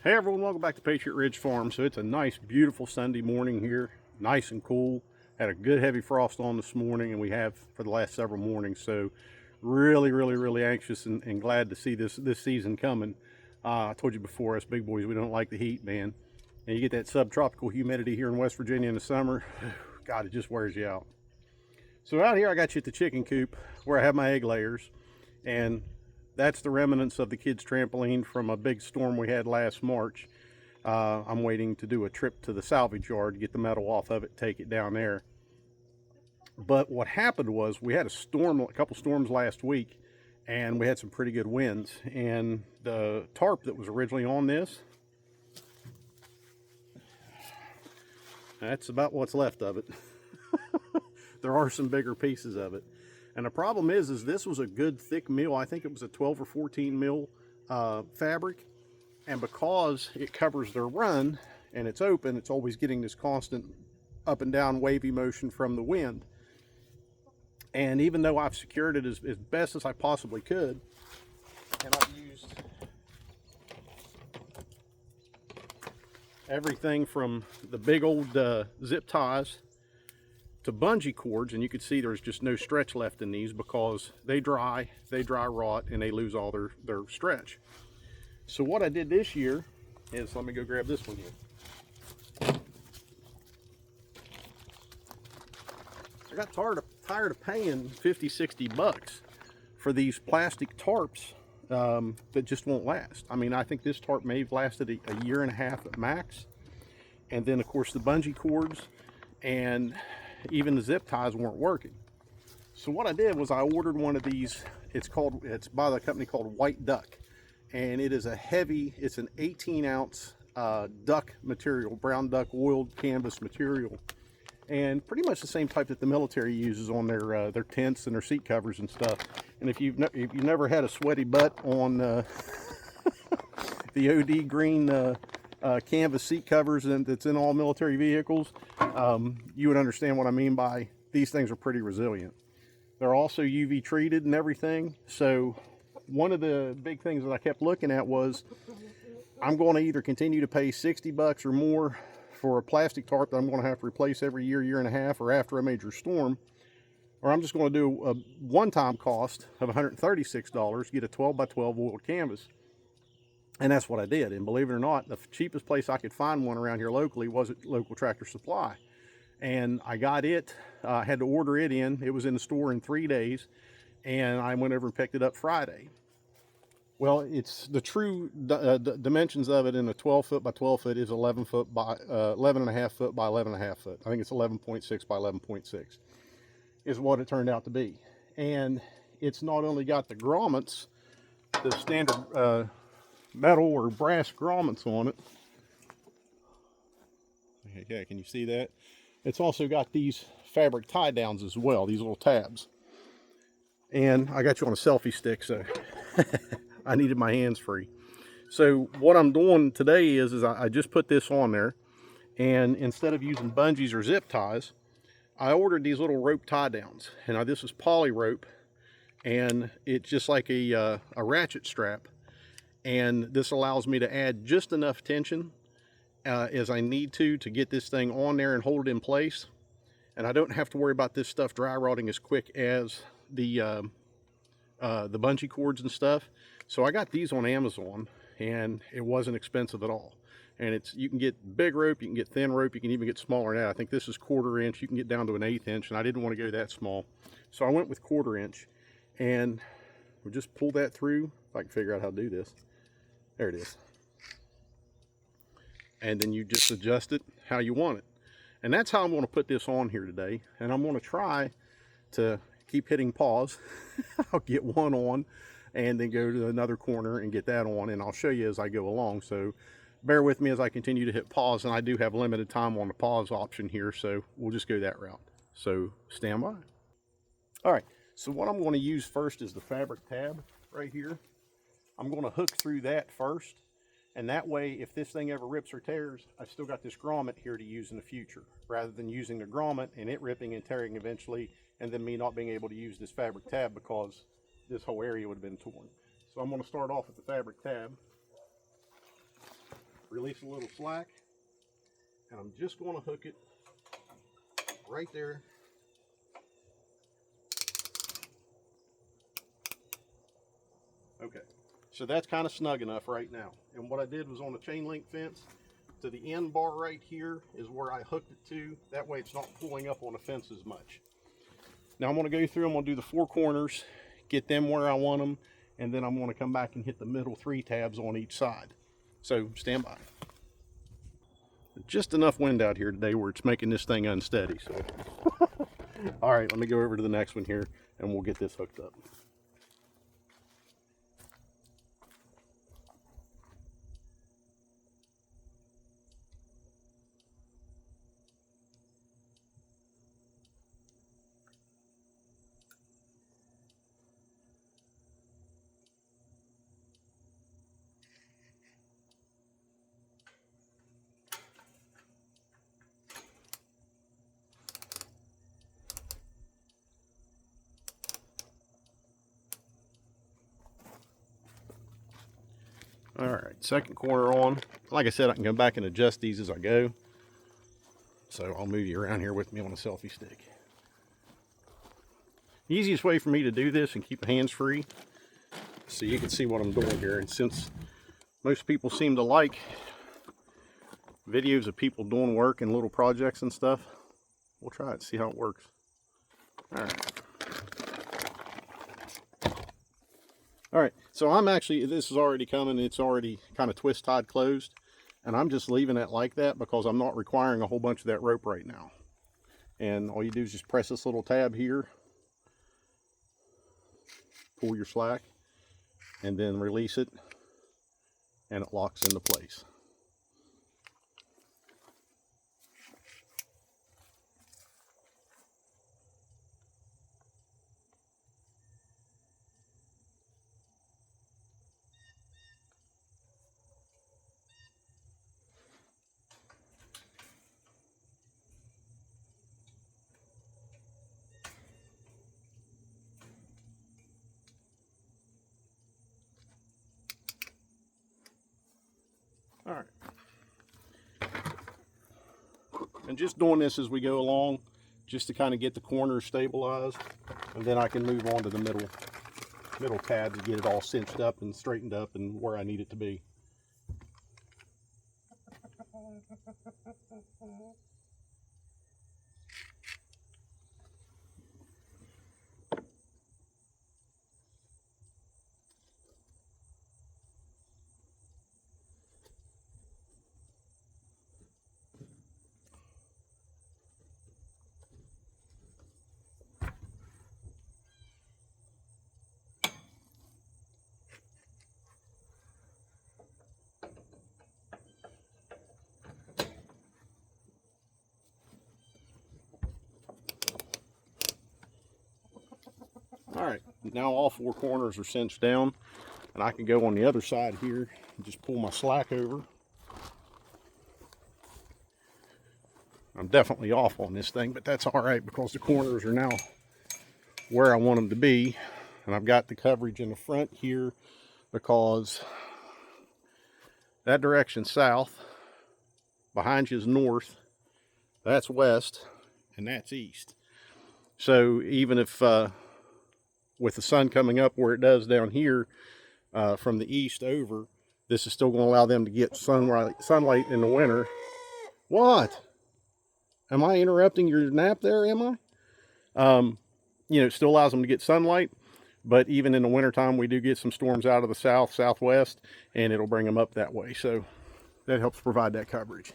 Hey everyone, welcome back to Patriot Ridge Farm. So it's a nice, beautiful Sunday morning here, nice and cool. Had a good heavy frost on this morning, and we have for the last several mornings. So really anxious and glad to see this season coming. I told you before, us big boys, we don't like the heat, man. And you get that subtropical humidity here in West Virginia in the summer. God, it just wears you out. So out here, I got you at the chicken coop where I have my egg layers, and that's the remnants of the kids' trampoline from a big storm we had last March. I'm waiting to do a trip to the salvage yard to get the metal off of it, take it down there. But what happened was we had a couple storms last week, and we had some pretty good winds. And the tarp that was originally on this, that's about what's left of it. There are some bigger pieces of it. And the problem is this was a good thick mill. I think it was a 12 or 14 mil fabric. And because it covers their run and it's open, it's always getting this constant up and down wavy motion from the wind. And even though I've secured it as best as I possibly could, and I've used everything from the big old zip ties to bungee cords, and you can see there's just no stretch left in these because they dry rot, and they lose all their stretch. So what I did this year is, let me go grab this one here. I got tired of paying 50-60 bucks for these plastic tarps that just won't last. I mean, I think this tarp may have lasted a year and a half at max. And then of course the bungee cords and even the zip ties weren't working. So what I did was I ordered one of these. It's by the company called White Duck, and it is it's an 18-ounce duck material, brown duck oiled canvas material, and pretty much the same type that the military uses on their tents and their seat covers and stuff. And if you've never had a sweaty butt on the OD green canvas seat covers that's in all military vehicles, you would understand what I mean by these things are pretty resilient. They're also UV treated and everything. So one of the big things that I kept looking at was, I'm going to either continue to pay 60 bucks or more for a plastic tarp that I'm going to have to replace every year and a half, or after a major storm, or I'm just going to do a one-time cost of $136, get a 12 by 12 oiled canvas. And that's what I did. And believe it or not, the cheapest place I could find one around here locally was at local Tractor Supply. And I got it, I had to order it in. It was in the store in 3 days, and I went over and picked it up Friday. Well, it's the true dimensions of it in a 12 foot by 12 foot is 11 foot by 11 and a half foot by 11 and a half foot. I think it's 11.6 by 11.6 is what it turned out to be. And it's not only got the grommets, the standard metal or brass grommets on it. Yeah, can you see that? It's also got these fabric tie downs as well, these little tabs. And I got you on a selfie stick, so I needed my hands free. So what I'm doing today is I just put this on there, and instead of using bungees or zip ties, I ordered these little rope tie downs. And now this is poly rope, and it's just like a ratchet strap. And this allows me to add just enough tension as I need to get this thing on there and hold it in place. And I don't have to worry about this stuff dry rotting as quick as the bungee cords and stuff. So I got these on Amazon, and it wasn't expensive at all. And you can get big rope, you can get thin rope, you can even get smaller than that. I think this is 1/4 inch. You can get down to an 1/8 inch, and I didn't want to go that small. So I went with 1/4 inch, and we'll just pull that through. If I can figure out how to do this. There it is. And then you just adjust it how you want it. And that's how I'm going to put this on here today. And I'm going to try to keep hitting pause. I'll get one on and then go to another corner and get that on, and I'll show you as I go along. So bear with me as I continue to hit pause, and I do have limited time on the pause option here, so we'll just go that route. So stand by. All right, so what I'm going to use first is the fabric tab right here. I'm going to hook through that first, and that way if this thing ever rips or tears, I've still got this grommet here to use in the future, rather than using the grommet and it ripping and tearing eventually, and then me not being able to use this fabric tab because this whole area would have been torn. So I'm going to start off with the fabric tab. release a little slack, and I'm just going to hook it right there. Okay, so that's kind of snug enough right now. And what I did was on the chain link fence, to the end bar right here is where I hooked it to. That way it's not pulling up on the fence as much. Now I'm going to go through, I'm going to do the 4 corners, get them where I want them, and then I'm going to come back and hit the middle 3 tabs on each side. So stand by. Just enough wind out here today where it's making this thing unsteady. So, all right, let me go over to the next one here and we'll get this hooked up. All right, second corner on. Like I said, I can go back and adjust these as I go. So I'll move you around here with me on a selfie stick. The easiest way for me to do this and keep the hands free, so you can see what I'm doing here. And since most people seem to like videos of people doing work and little projects and stuff, we'll try it, see how it works. All right. All right, so I'm actually, this is already coming, it's already kind of twist tied closed, and I'm just leaving it like that because I'm not requiring a whole bunch of that rope right now. And all you do is just press this little tab here, pull your slack, and then release it, and it locks into place. All right, and just doing this as we go along, just to kind of get the corners stabilized, and then I can move on to the middle tab to get it all cinched up and straightened up and where I need it to be. All right, now all 4 corners are cinched down, and I can go on the other side here and just pull my slack over. I'm definitely off on this thing, but that's all right because the corners are now where I want them to be, and I've got the coverage in the front here because that direction's south, behind you is north, that's west, and that's east. So even if with the sun coming up where it does down here from the east over, this is still going to allow them to get sunlight in the winter. What? Am I interrupting your nap there, am I? You know, it still allows them to get sunlight, but even in the wintertime, we do get some storms out of the south, southwest, and it'll bring them up that way. So that helps provide that coverage.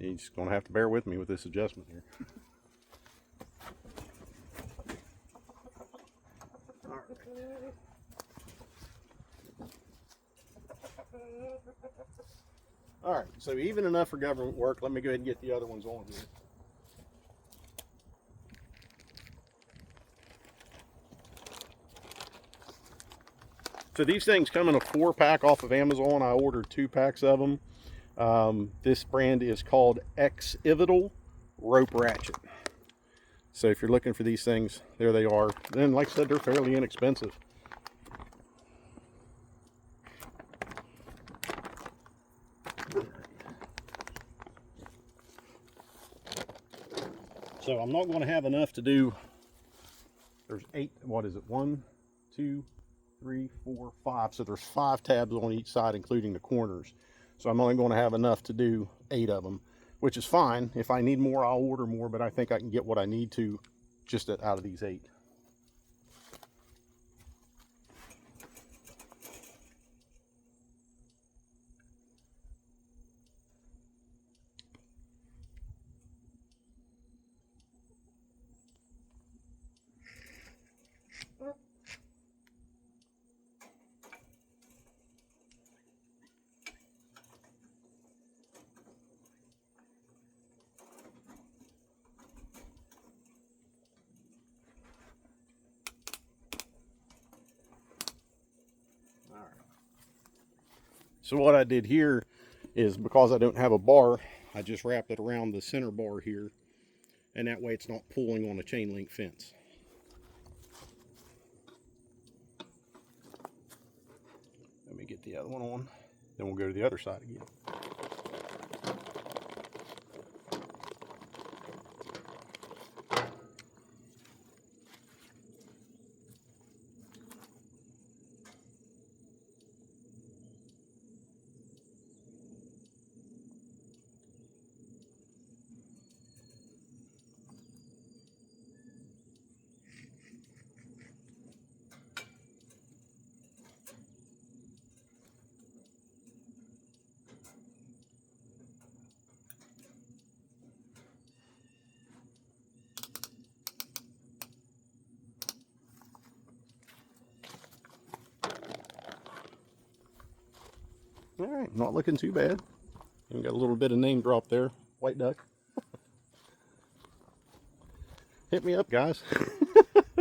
You're just going to have to bear with me with this adjustment here. All right, so even enough for government work. Let me go ahead and get the other ones on here. So these things come in a 4-pack off of Amazon. I ordered 2 packs of them. This brand is called Exivital, rope ratchet. So if you're looking for these things, there they are. Then, like I said, they're fairly inexpensive. So I'm not going to have enough to do. There's 8, what is it? 1, 2, 3, 4, 5. So there's 5 tabs on each side, including the corners. So I'm only going to have enough to do 8 of them, which is fine. If I need more, I'll order more, but I think I can get what I need to just out of these 8. So what I did here is, because I don't have a bar, I just wrapped it around the center bar here, and that way it's not pulling on a chain link fence. Let me get the other one on, then we'll go to the other side again. All right, not looking too bad. Even got a little bit of name drop there. White Duck. Hit me up, guys.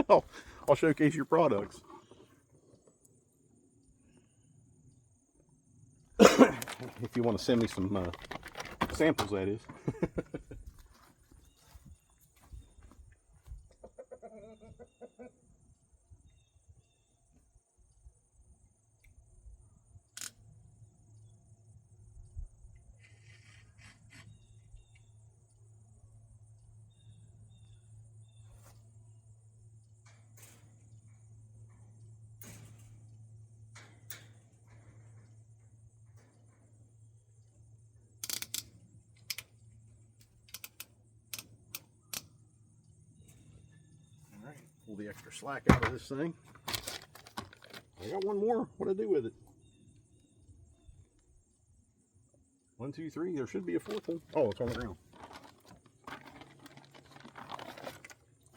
I'll showcase your products. If you want to send me some samples, that is. Pull the extra slack out of this thing. I got one more. What do I do with it? 1, 2, 3. There should be a 4th one. Oh, it's on the ground. I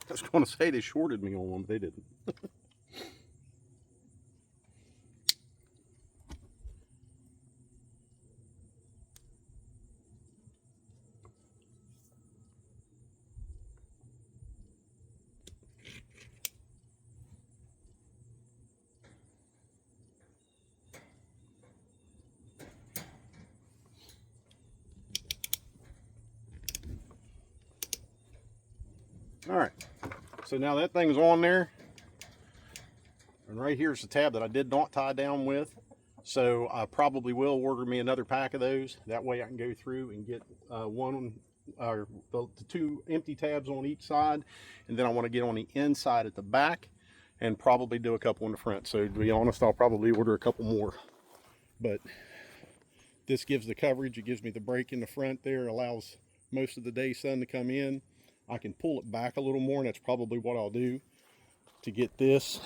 was going to say they shorted me on one, but they didn't. All right, so now that thing's on there, and right here's the tab that I did not tie down with, so I probably will order me another pack of those. That way I can go through and get the 2 empty tabs on each side, and then I want to get on the inside at the back and probably do a couple in the front. So to be honest, I'll probably order a couple more, but this gives the coverage. It gives me the break in the front there, allows most of the day sun to come in. I can pull it back a little more, and that's probably what I'll do to get this.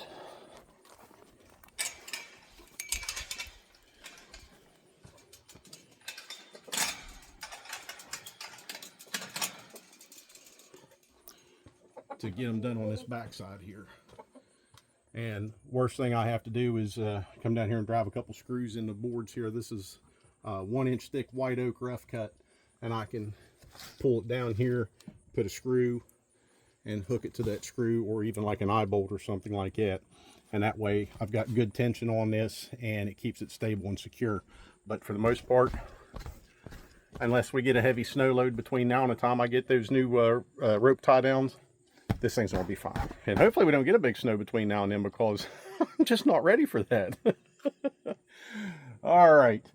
To get them done on this back side here. And worst thing I have to do is come down here and drive a couple screws in the boards here. This is 1 inch thick white oak rough cut, and I can pull it down here, put a screw and hook it to that screw, or even like an eye bolt or something like that, and that way I've got good tension on this and it keeps it stable and secure. But for the most part, unless we get a heavy snow load between now and the time I get those new rope tie downs, this thing's gonna be fine. And hopefully we don't get a big snow between now and then, because I'm just not ready for that. All right,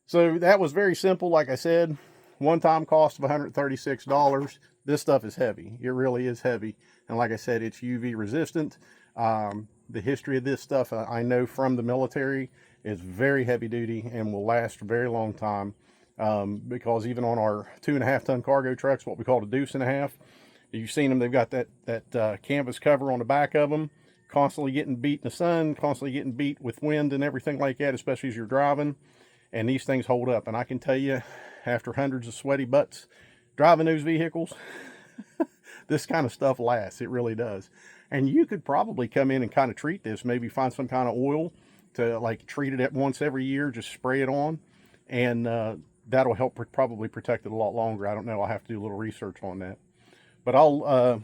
so that was very simple. Like I said, one-time cost of $136. This stuff is heavy. It really is heavy. And like I said, it's UV resistant. The history of this stuff, I know from the military, is very heavy duty and will last a very long time. Because even on our 2.5 ton cargo trucks, what we call a deuce and a half, you've seen them, they've got that canvas cover on the back of them, constantly getting beat in the sun, constantly getting beat with wind and everything like that, especially as you're driving. And these things hold up. And I can tell you, after hundreds of sweaty butts driving those vehicles, this kind of stuff lasts. It really does. And you could probably come in and kind of treat this, maybe find some kind of oil to like treat it at once every year, just spray it on, and that'll help probably protect it a lot longer. I don't know. I'll have to do a little research on that. But I'll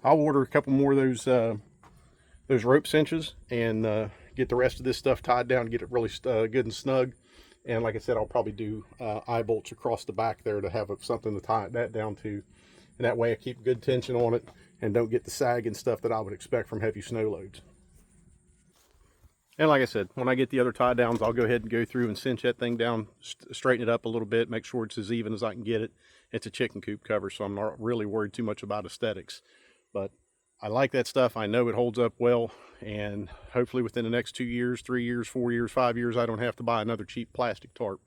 order a couple more of those rope cinches and get the rest of this stuff tied down, get it really good and snug. And like I said, I'll probably do eye bolts across the back there to have something to tie that down to. And that way I keep good tension on it and don't get the sag and stuff that I would expect from heavy snow loads. And like I said, when I get the other tie downs, I'll go ahead and go through and cinch that thing down, straighten it up a little bit, make sure it's as even as I can get it. It's a chicken coop cover, so I'm not really worried too much about aesthetics. But I like that stuff. I know it holds up well, and hopefully within the next 2 years, 3 years, 4 years, 5 years, I don't have to buy another cheap plastic tarp.